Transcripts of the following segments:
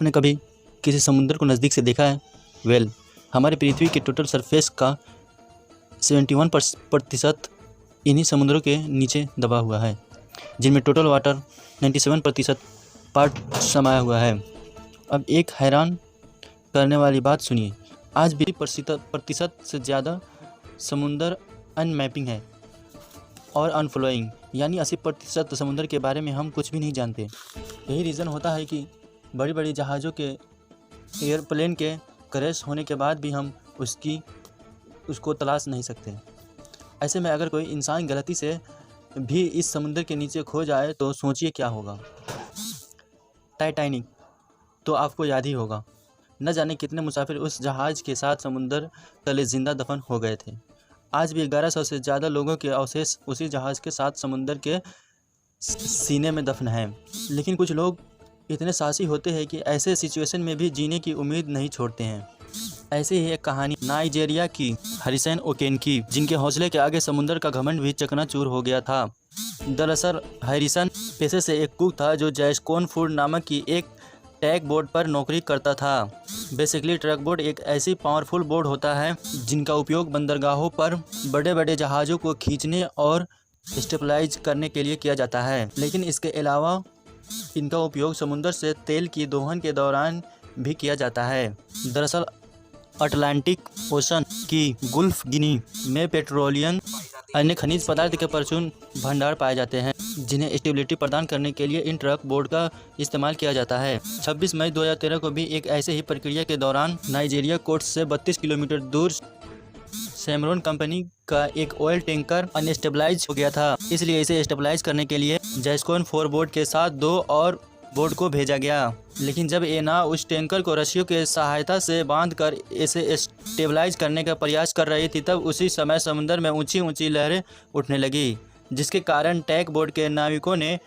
आपने कभी किसी समुद्र को नज़दीक से देखा है? हमारे पृथ्वी के टोटल सरफेस का 71% इन्हीं समुद्रों के नीचे दबा हुआ है, जिनमें टोटल वाटर 97% पार्ट समाया हुआ है। अब एक हैरान करने वाली बात सुनिए, आज भी प्रतिशत से ज़्यादा समुद्र अनमैपिंग है और अनफ्लोइंग, यानी 80% समुद्र के बारे में हम कुछ भी नहीं जानते। यही रीज़न होता है कि बड़ी बड़ी जहाज़ों के एयरप्लेन के क्रैश होने के बाद भी हम उसको तलाश नहीं सकते। ऐसे में अगर कोई इंसान गलती से भी इस समुद्र के नीचे खो जाए तो सोचिए क्या होगा। टाइटैनिक तो आपको याद ही होगा, न जाने कितने मुसाफिर उस जहाज़ के साथ समुद्र तले जिंदा दफन हो गए थे। आज भी 1100 से ज़्यादा लोगों के अवशेष उसी जहाज़ के साथ समुद्र के सीने में दफन हैं। लेकिन कुछ लोग इतने साहसी होते हैं कि ऐसे सिचुएशन में भी जीने की उम्मीद नहीं छोड़ते हैं। ऐसी ही एक कहानी नाइजीरिया की हैरिसन ओकेन की, जिनके हौसले के आगे समुद्र का घमंड भी चकनाचूर हो गया था। दरअसल हैरिसन पेशे से एक कुक था जो जैस्कोन फूड नामक की एक टैग बोट पर नौकरी करता था। बेसिकली ट्रक बोट एक ऐसी पावरफुल बोट होता है जिनका उपयोग बंदरगाहों पर बड़े बड़े जहाज़ों को खींचने और स्टेबलाइज करने के लिए किया जाता है। लेकिन इसके अलावा इनका उपयोग समुद्र से तेल की दोहन के दौरान भी किया जाता है। दरअसल अटलांटिक ओशन की गुल्फ गिनी में पेट्रोलियम अन्य खनिज पदार्थ के प्रचुर भंडार पाए जाते हैं, जिन्हें स्टेबिलिटी प्रदान करने के लिए इन ट्रक बोट का इस्तेमाल किया जाता है। 26 मई 2013 को भी एक ऐसे ही प्रक्रिया के दौरान नाइजीरिया कोस्ट से 32 किलोमीटर दूर सैमरोन कंपनी का एक ऑयल टैंकर अनस्टेबलाइज हो गया था। इसलिए इसे स्टेबलाइज करने के लिए जैस्कोन 4 बोट के साथ 2 और बोट को भेजा गया। लेकिन जब ये नाव उस टैंकर को रस्सियों की सहायता से बांधकर इसे स्टेबलाइज करने का प्रयास कर रही थी, तब उसी समय समुद्र में ऊंची ऊंची लहरें उठने लगी, जिसके कारण टैंक बोट के नाविकों ने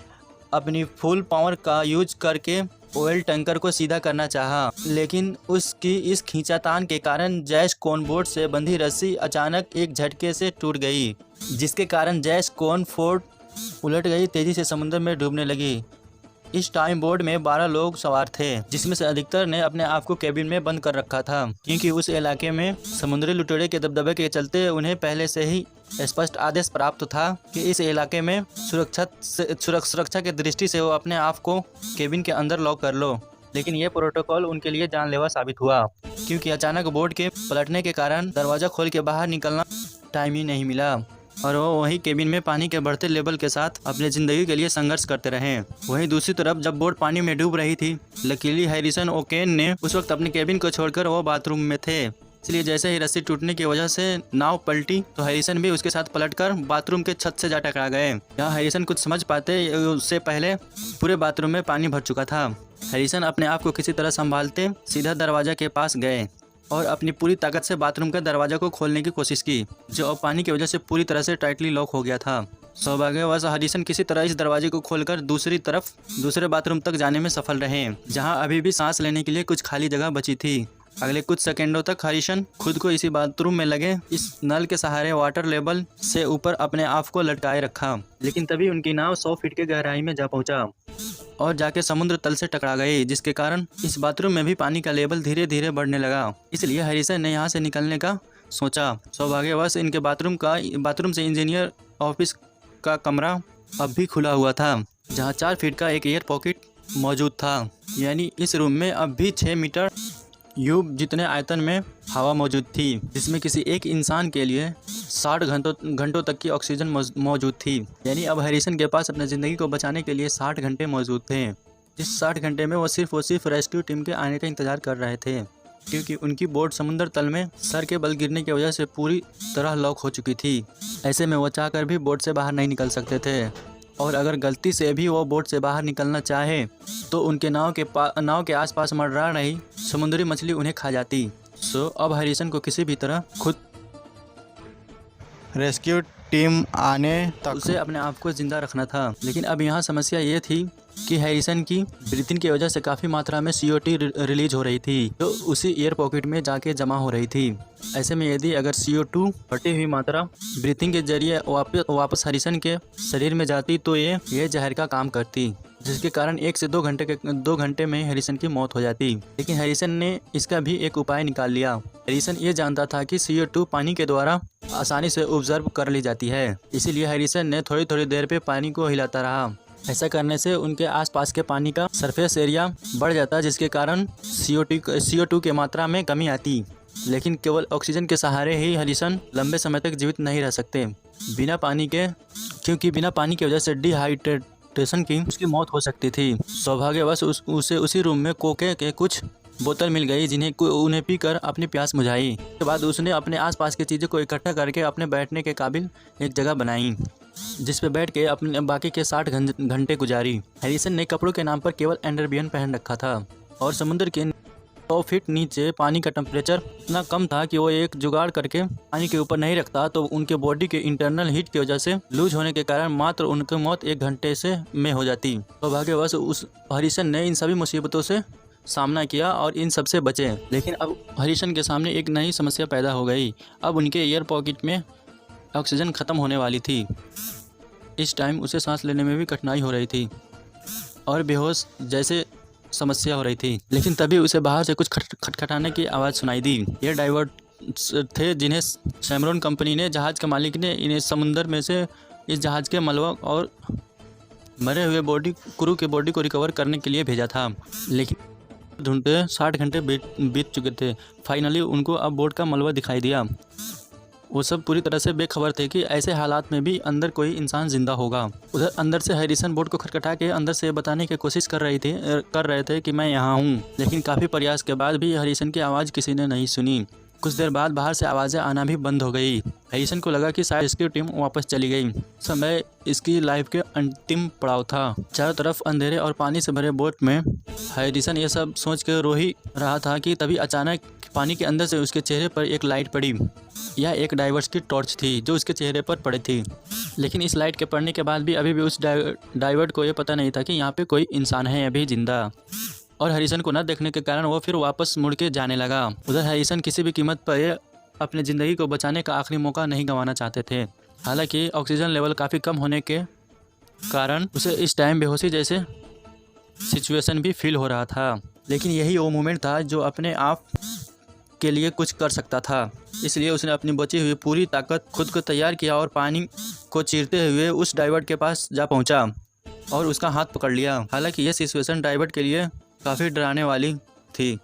अपनी फुल पावर का यूज करके ऑयल टैंकर को सीधा करना चाहा। लेकिन उसकी इस खींचातान के कारण जैस्कोन बोट से बंधी रस्सी अचानक एक झटके से टूट गई, जिसके कारण जैस्कोन फोर्ट उलट गई, तेजी से समुद्र में डूबने लगी। इस टाइम बोट में 12 लोग सवार थे, जिसमें से अधिकतर ने अपने आप को केबिन में बंद कर रखा था, क्योंकि उस इलाके में समुद्री लुटेरे के दबदबे के चलते उन्हें पहले से ही स्पष्ट आदेश प्राप्त था कि इस इलाके में सुरक्षा की दृष्टि से वो अपने आप को केबिन के अंदर लॉक कर लो। लेकिन यह प्रोटोकॉल उनके लिए जानलेवा साबित हुआ, क्योंकि अचानक बोट के पलटने के कारण दरवाजा खोल के बाहर निकलना टाइम ही नहीं मिला और वो वही केबिन में पानी के बढ़ते लेवल के साथ अपनी ज़िंदगी के लिए संघर्ष करते रहे। वहीं दूसरी तरफ जब बोट पानी में डूब रही थी, लकीली हैरिसन ओकेन ने उस वक्त अपने केबिन को छोड़कर वो बाथरूम में थे। इसलिए जैसे ही रस्सी टूटने की वजह से नाव पलटी तो हैरिसन भी उसके साथ पलटकर बाथरूम के छत से जा टकरा गए। यहाँ हैरिसन कुछ समझ पाते उससे पहले पूरे बाथरूम में पानी भर चुका था। हैरिसन अपने आप को किसी तरह संभालते सीधा दरवाजा के पास गए और अपनी पूरी ताकत से बाथरूम का दरवाजा को खोलने की कोशिश की, जो अब पानी की वजह से पूरी तरह से टाइटली लॉक हो गया था। सौभाग्यवश हैरिसन किसी तरह इस दरवाजे को खोलकर दूसरे बाथरूम तक जाने में सफल रहे, जहां अभी भी सांस लेने के लिए कुछ खाली जगह बची थी। अगले कुछ सेकंडों तक हैरिसन खुद को इसी बाथरूम में लगे इस नल के सहारे वाटर लेवल से ऊपर अपने आप को लटकाए रखा। लेकिन तभी उनकी नाव 100 फीट के गहराई में जा पहुंचा और जाके समुद्र तल से टकरा गई, जिसके कारण इस बाथरूम में भी पानी का लेवल धीरे धीरे बढ़ने लगा। इसलिए हैरिसन ने यहाँ से निकलने का सोचा। सौभाग्यवश इनके बाथरूम से इंजीनियर ऑफिस का कमरा अब भी खुला हुआ था, जहाँ 4 फीट का एक एयर पॉकेट मौजूद था। यानी इस रूम में अब भी 6 मीटर क्यूब जितने आयतन में हवा मौजूद थी, जिसमें किसी एक इंसान के लिए 60 घंटों तक की ऑक्सीजन मौजूद थी। यानी अब हैरिसन के पास अपनी ज़िंदगी को बचाने के लिए 60 घंटे मौजूद थे। इस 60 घंटे में वो सिर्फ रेस्क्यू टीम के आने का इंतजार कर रहे थे, क्योंकि उनकी बोट समुद्र तल में सर के बल गिरने की वजह से पूरी तरह लॉक हो चुकी थी। ऐसे में वो चाहकर भी बोट से बाहर नहीं निकल सकते थे, और अगर गलती से भी वो बोट से बाहर निकलना चाहे तो उनके नाव के आसपास मंडरा रही समुद्री मछली उन्हें खा जाती। अब हैरिसन को किसी भी तरह खुद रेस्क्यू टीम आने तक उसे अपने आप को जिंदा रखना था। लेकिन अब यहाँ समस्या ये थी कि हैरिसन की ब्रीथिंग की वजह से काफ़ी मात्रा में CO2 रिलीज हो रही थी, जो उसी एयर पॉकेट में जाके जमा हो रही थी। ऐसे में यदि अगर CO2 बढ़ती हुई मात्रा ब्रीथिंग के जरिए वापस हैरिसन के शरीर में जाती तो ये जहर का काम करती, जिसके कारण 1 से 2 घंटे में हैरिसन की मौत हो जाती। लेकिन हैरिसन ने इसका भी एक उपाय निकाल लिया। हैरिसन ये जानता था कि CO2 पानी के द्वारा आसानी से ऑब्जर्व कर ली जाती है, इसीलिए हैरिसन ने थोड़ी थोड़ी देर पे पानी को हिलाता रहा। ऐसा करने से उनके आसपास के पानी का सरफेस एरिया बढ़ जाता, जिसके कारण CO2 की मात्रा में कमी आती। लेकिन केवल ऑक्सीजन के सहारे ही हैरिसन लंबे समय तक जीवित नहीं रह सकते क्योंकि बिना पानी की वजह से डिहाइड्रेशन की उसकी मौत हो सकती थी। सौभाग्यवश उसे उसी रूम में कोके के कुछ बोतल मिल गई, उन्हें पीकर अपनी प्यास बुझाई। उसके बाद उसने अपने आसपास की चीज़ों को इकट्ठा करके अपने बैठने के काबिल एक जगह बनाई, जिस पे बैठ के अपने बाकी के 60 घंटे गुजारी। हैरिसन ने कपड़ों के नाम पर केवल अंडरवियर पहन रखा था और समुद्र के 100 फीट नीचे पानी का टेम्परेचर इतना कम था कि वो एक जुगाड़ करके पानी के ऊपर नहीं रखता तो उनके बॉडी के इंटरनल हीट की वजह से लूज होने के कारण मात्र उनकी मौत 1 घंटे में हो जाती। सौभाग्यवश उस हैरिसन ने इन सभी मुसीबतों से सामना किया और इन सबसे बचे। लेकिन अब हैरिसन के सामने एक नई समस्या पैदा हो गई। अब उनके एयर पॉकेट में ऑक्सीजन खत्म होने वाली थी। इस टाइम उसे सांस लेने में भी कठिनाई हो रही थी और बेहोश जैसे समस्या हो रही थी। लेकिन तभी उसे बाहर से कुछ खटखटाने की आवाज़ सुनाई दी। ये डाइवर्ट थे जिन्हें शैमरॉन कंपनी ने, जहाज़ के मालिक ने, इन्हें समुद्र में से इस जहाज़ के मलबा और मरे हुए क्रू के बॉडी को रिकवर करने के लिए भेजा था। लेकिन ढूंढते 60 घंटे बीत चुके थे। फाइनली उनको अब बोट का मलबा दिखाई दिया। वो सब पूरी तरह से बेखबर थे कि ऐसे हालात में भी अंदर कोई इंसान जिंदा होगा। उधर अंदर से हैरिसन बोट को खटखटा के अंदर से बताने की कोशिश कर रहे थे कि मैं यहाँ हूँ। लेकिन काफ़ी प्रयास के बाद भी हैरिसन की आवाज़ किसी ने नहीं सुनी। कुछ देर बाद बाहर से आवाज़ें आना भी बंद हो गई। हैरिसन को लगा कि शायद इसकी टीम वापस चली गई। समय इसकी लाइफ के अंतिम पड़ाव था। चारों तरफ अंधेरे और पानी से भरे बोट में हैरिसन ये सब सोच कर रो ही रहा था कि तभी अचानक पानी के अंदर से उसके चेहरे पर एक लाइट पड़ी। यह एक डाइवर्स की टॉर्च थी जो उसके चेहरे पर पड़ी थी। लेकिन इस लाइट के पड़ने के बाद भी अभी भी उस डाइवर्ट को ये पता नहीं था कि यहाँ पे कोई इंसान है अभी जिंदा। और हैरिसन को न देखने के कारण वो फिर वापस मुड़ के जाने लगा। उधर हैरिसन किसी भी कीमत पर अपनी ज़िंदगी को बचाने का आखिरी मौका नहीं गंवाना चाहते थे। हालांकि ऑक्सीजन लेवल काफ़ी कम होने के कारण उसे इस टाइम बेहोशी जैसे सिचुएशन भी फील हो रहा था। लेकिन यही वो मोमेंट था जो अपने आप के लिए कुछ कर सकता था। इसलिए उसने अपनी बची हुई पूरी ताकत खुद को तैयार किया और पानी को चीरते हुए उस डाइवर्ट के पास जा पहुंचा और उसका हाथ पकड़ लिया। हालांकि यह सिचुएशन डाइवर्ट के लिए काफ़ी डराने वाली थी,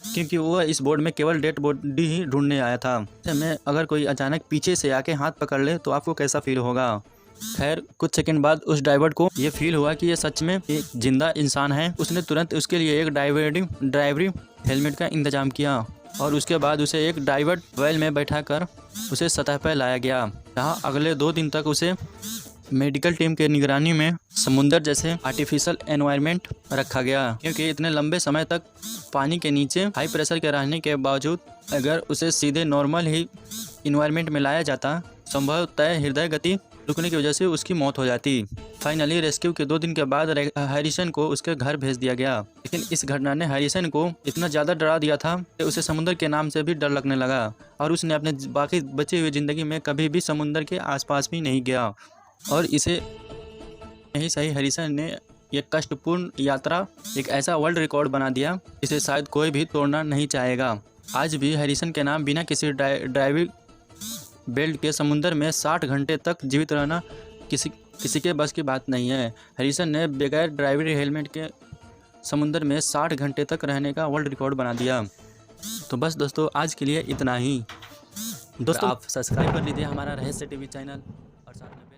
क्योंकि वो इस बोर्ड में केवल डेड बॉडी ही ढूंढने आया था। में अगर कोई अचानक पीछे से आके हाथ पकड़ ले तो आपको कैसा फील होगा। खैर कुछ सेकंड बाद उस डाइवर्ट को ये फील हुआ कि ये सच में एक जिंदा इंसान है। उसने तुरंत उसके लिए एक ड्राइवरी हेलमेट का इंतजाम किया और उसके बाद उसे एक डाइवर्ट वेल में बैठाकर उसे सतह पर लाया गया, जहाँ अगले 2 दिन तक उसे मेडिकल टीम के निगरानी में समुंदर जैसे आर्टिफिशियल एनवायरनमेंट रखा गया। क्योंकि इतने लंबे समय तक पानी के नीचे हाई प्रेशर के रहने के बावजूद अगर उसे सीधे नॉर्मल ही इन्वायरमेंट में लाया जाता, संभवतः हृदय गति रुकने की वजह से उसकी मौत हो जाती। फाइनली रेस्क्यू के 2 दिन के बाद हैरिसन को उसके घर भेज दिया गया। लेकिन इस घटना ने हैरिसन को इतना ज़्यादा डरा दिया था कि उसे समुद्र के नाम से भी डर लगने लगा और उसने अपने बाकी बची हुई ज़िंदगी में कभी भी समुद्र के आसपास भी नहीं गया। और इसे यही सही हैरिसन ने यह कष्टपूर्ण यात्रा एक ऐसा वर्ल्ड रिकॉर्ड बना दिया जिसे शायद कोई भी तोड़ना नहीं चाहेगा। आज भी हैरिसन के नाम बिना किसी ड्राइविंग बेल्ट के समुद्र में 60 घंटे तक जीवित रहना किसी के बस की बात नहीं है। हैरिसन ने बगैर ड्राइवरी हेलमेट के समुद्र में 60 घंटे तक रहने का वर्ल्ड रिकॉर्ड बना दिया। तो बस दोस्तों आज के लिए इतना ही। दोस्तों आप सब्सक्राइब कर लीजिए हमारा रहस्य टीवी चैनल और साथ में